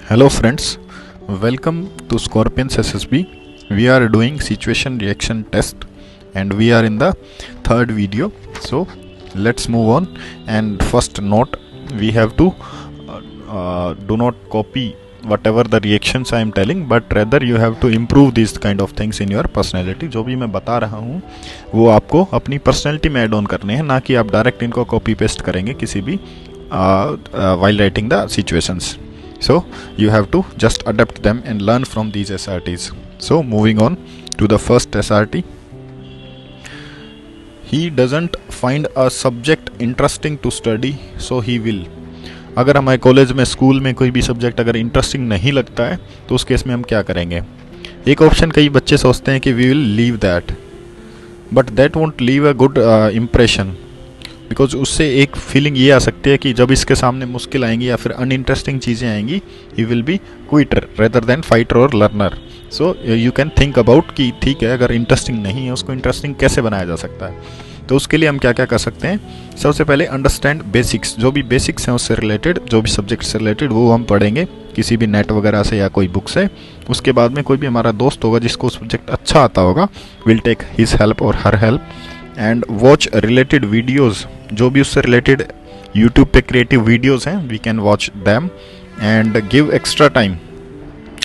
Hello friends, welcome to Scorpions SSB. We are doing situation reaction test and we are in the third video. So let's move on. And first note, we have to do not copy whatever the reactions I am telling, but rather you have to improve these kind of things in your personality. जो भी मैं बता रहा हूँ वो आपको अपनी personality में ऐड ऑन करने हैं, ना कि आप डायरेक्ट इनको कॉपी पेस्ट करेंगे किसी भी while writing the situations. So you have to just adapt them and learn from these SRTs. So moving on to the first SRT. He doesn't find a subject interesting to study, so he will. अगर हमारे college में school में कोई भी subject अगर interesting नहीं लगता है तो उस केस में हम क्या करेंगे? एक ऑप्शन कई बच्चे सोचते हैं कि we will leave that, but that won't leave a good impression, because उससे एक फीलिंग ये आ सकती है कि जब इसके सामने मुश्किल आएंगी या फिर अनइंटरेस्टिंग चीज़ें आएंगी, he will be quitter rather than fighter और learner. So you can think about कि ठीक है, अगर इंटरेस्टिंग नहीं है उसको इंटरेस्टिंग कैसे बनाया जा सकता है. तो उसके लिए हम क्या क्या कर सकते हैं? सबसे पहले अंडरस्टैंड बेसिक्स. जो भी बेसिक्स हैं उससे रिलेटेड, जो भी सब्जेक्ट से रिलेटेड, वो हम पढ़ेंगे किसी भी नेट वगैरह से या कोई बुक से. उसके बाद में कोई भी हमारा दोस्त होगा जिसको सब्जेक्ट अच्छा आता होगा, विल टेक हिज हेल्प और her help and watch related videos. जो भी उससे रिलेटेड यूट्यूब पे क्रिएटिव वीडियोज़ हैं, we can watch them and give extra time.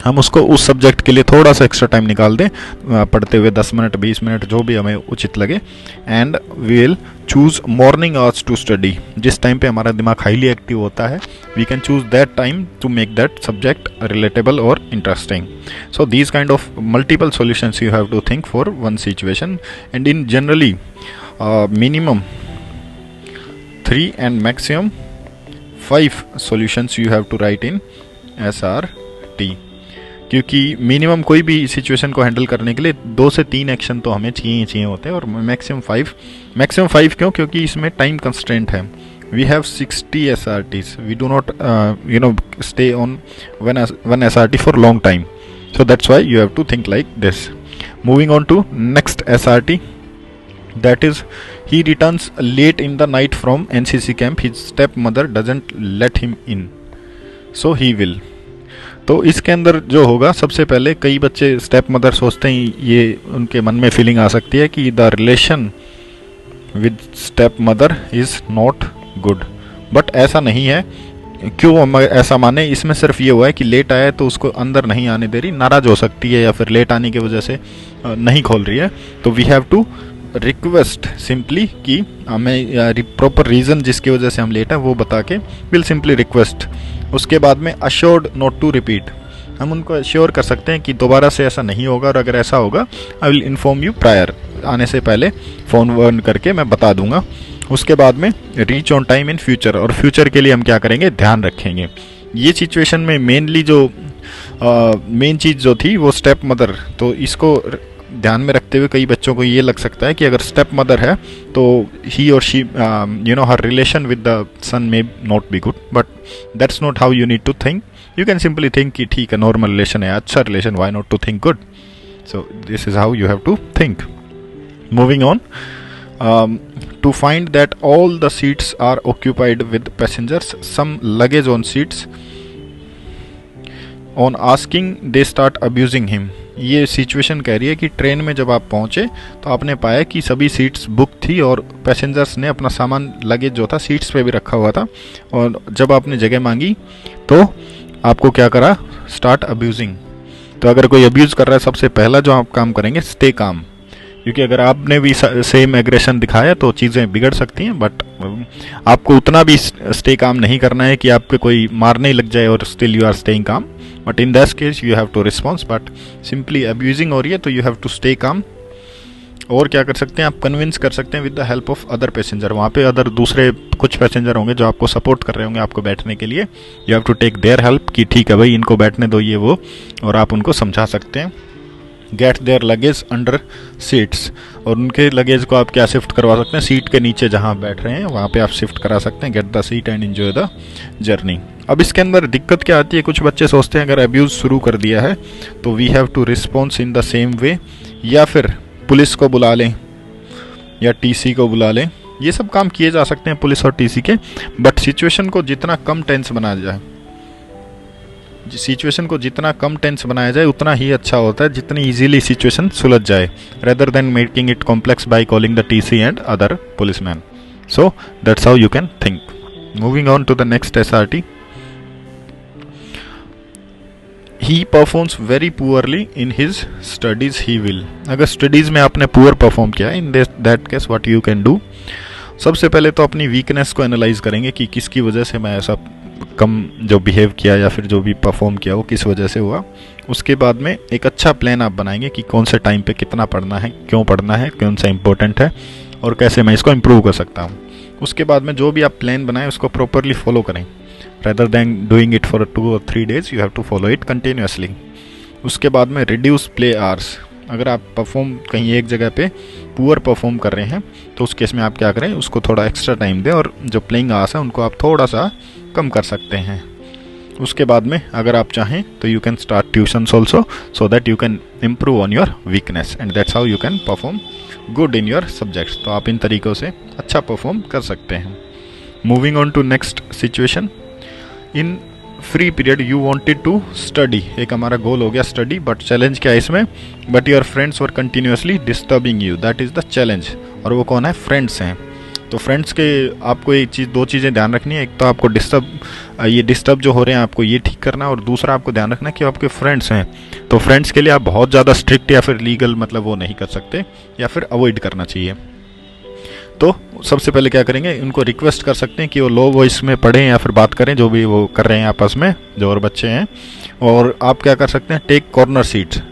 हम उसको उस सब्जेक्ट के लिए थोड़ा सा एक्स्ट्रा टाइम निकाल दें, पढ़ते हुए 10 मिनट 20 मिनट जो भी हमें उचित लगे. And we will choose morning hours to study. जिस टाइम पे हमारा दिमाग हाईली एक्टिव होता है, we can choose that time to make that subject relatable और interesting. So these kind of multiple solutions you have to think for one situation. And in generally minimum 3 and maximum 5 solutions you have to write in SRT. क्योंकि minimum कोई भी situation को handle करने के लिए 2 से 3 action तो हमें चाहिए होते हैं, और मैक्सिमम 5 क्यों? क्योंकि इसमें टाइम कंस्ट्रेंट है. We have 60 SRTs. We do not stay on one SRT for long time. So that's why you have to think like this. Moving on to next SRT. That is, he returns late in the night from NCC camp. His stepmother doesn't let him in, so he will. तो इसके अंदर जो होगा, सबसे पहले कई बच्चे step mother सोचते हैं, ये उनके मन में फीलिंग आ सकती है कि the relation with step mother is not good. But ऐसा नहीं है. क्यों हम ऐसा माने? इसमें सिर्फ ये हुआ है कि लेट आया तो उसको अंदर नहीं आने दे रही, नाराज़ हो सकती है या फिर लेट आने की वजह से नहीं खोल रही है. तो we have to request simply कि हमें प्रॉपर रीज़न जिसकी वजह से हम लेट हैं वो बता के विल सिंपली रिक्वेस्ट. उसके बाद में अश्योर्ड नॉट टू रिपीट. हम उनको अश्योर कर सकते हैं कि दोबारा से ऐसा नहीं होगा, और अगर ऐसा होगा I will inform you prior. आने से पहले फ़ोन वोन करके मैं बता दूंगा. उसके बाद में reach on time in future. और फ्यूचर के लिए हम क्या करेंगे? ध्यान रखेंगे. ये सिचुएशन में मेनली जो मेन चीज़ जो थी वो स्टेप मदर. तो इसको ध्यान में रखते हुए कई बच्चों को ये लग सकता है कि अगर स्टेप मदर है तो ही और she her relation with the son may not be good, but that's not how you need to think. You can simply think कि ठीक है, नॉर्मल रिलेशन है, अच्छा relation, why not to think good. So this is how you have to think. Moving on to find that all the seats are occupied with passengers, some luggage on seats. On asking they start abusing him. ये situation कह रही है कि train में जब आप पहुंचे तो आपने पाया कि सभी सीट्स बुक थी और पैसेंजर्स ने अपना सामान, लगेज जो था, सीट्स पे भी रखा हुआ था. और जब आपने जगह मांगी तो आपको क्या करा? Start abusing. तो अगर कोई अब्यूज़ कर रहा है, सबसे पहला जो आप काम करेंगे, स्टे काम. क्योंकि अगर आपने भी सेम एग्रेशन दिखाया तो चीज़ें बिगड़ सकती हैं. बट आपको उतना भी स्टे काम नहीं करना है कि आप पे कोई मारने ही लग जाए और still you are staying calm. But in that case you have to response. But simply abusing हो रही है तो you have to stay calm. और क्या कर सकते हैं? आप कन्विंस कर सकते हैं with the help of other passenger. वहाँ पे अदर दूसरे कुछ पैसेंजर होंगे जो आपको सपोर्ट कर रहे होंगे आपको बैठने के लिए. You have to take their help कि ठीक है भाई, इनको बैठने दो, ये वो, और आप उनको समझा सकते हैं. Get their luggage under seats. और उनके लगेज को आप क्या शिफ्ट करवा सकते हैं? सीट के नीचे जहाँ बैठ रहे हैं वहाँ पे आप शिफ्ट करा सकते हैं. Get the seat and enjoy the journey. अब इसके अंदर दिक्कत क्या आती है? कुछ बच्चे सोचते हैं अगर अब्यूज़ शुरू कर दिया है तो we have to response in the same way, या फिर पुलिस को बुला लें या टीसी को बुला लें. ये सब काम किए जा सकते हैं पुलिस और टीसी के. बट सिचुएशन को जितना कम टेंस बनाया जाए, सिचुएशन को जितना कम टेंस बनाया जाए उतना ही अच्छा होता है, जितनी इजीली सिचुएशन सुलझ जाए, rather than making it complex by calling the TC and other policeman. So that's how you can think. Moving on to the next SRT. He performs very poorly in his studies. He will. अगर studies में आपने poor perform किया है, इन that case what you can do, सबसे पहले तो अपनी weakness को एनालाइज करेंगे कि किसकी वजह से मैं ऐसा कम जो बिहेव किया या फिर जो भी परफॉर्म किया वो किस वजह से हुआ. उसके बाद में एक अच्छा प्लान आप बनाएंगे कि कौन से टाइम पे कितना पढ़ना है, क्यों पढ़ना है, कौन सा इंपॉर्टेंट है और कैसे मैं इसको इम्प्रूव कर सकता हूँ. उसके बाद में जो भी आप प्लान बनाएं उसको प्रॉपरली फॉलो करें. Rather than doing it for 2 or 3 days, you have to follow it continuously. उसके बाद में reduce play hours. अगर आप परफॉर्म कहीं एक जगह पे पुअर परफॉर्म कर रहे हैं तो उस केस में आप क्या करें, उसको थोड़ा एक्स्ट्रा टाइम दें और जो प्लेइंग आवर्स है उनको आप थोड़ा सा कम कर सकते हैं. उसके बाद में अगर आप चाहें तो you can start tuitions also so that you can improve on your weakness and that's how you can perform good in your subjects. तो आप इन तरीक़ों से अच्छा परफॉर्म कर सकते हैं. Moving on to next situation. In free period you wanted to study. एक हमारा गोल हो गया स्टडी, बट चैलेंज क्या है इसमें, but your friends were continuously disturbing you. That is the challenge. और वो कौन है, फ्रेंड्स हैं. तो फ्रेंड्स के आपको एक चीज़, दो चीज़ें ध्यान रखनी है. एक तो आपको डिस्टर्ब जो हो रहे हैं आपको ये ठीक करना है, और दूसरा आपको ध्यान रखना है कि आपके फ्रेंड्स हैं. तो फ्रेंड्स के लिए आप बहुत ज़्यादा स्ट्रिक्ट या फिर लीगल मतलब वो नहीं कर सकते, या फिर अवॉइड करना चाहिए. तो सबसे पहले क्या करेंगे, उनको रिक्वेस्ट कर सकते हैं कि वो लो वॉइस में पढ़ें या फिर बात करें, जो भी वो कर रहे हैं आपस में, जो और बच्चे हैं. और आप क्या कर सकते हैं, टेक कॉर्नर सीट्स.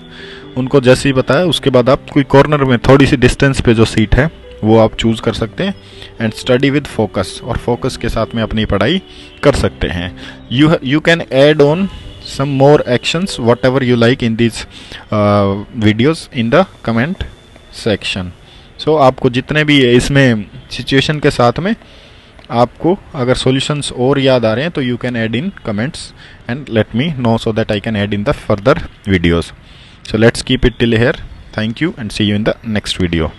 उनको जैसे ही बताया उसके बाद आप कोई कॉर्नर में थोड़ी सी डिस्टेंस पे जो सीट है वो आप चूज़ कर सकते हैं. And study with focus. और फोकस के साथ में अपनी पढ़ाई कर सकते हैं. You can add on some more actions whatever you like in this videos in the comment section. So आपको जितने भी इसमें सिचुएशन के साथ में आपको अगर सॉल्यूशंस और याद आ रहे हैं तो you can add in comments and let me know so that I can add in the further videos. So let's keep it till here. Thank you and see you in the next video.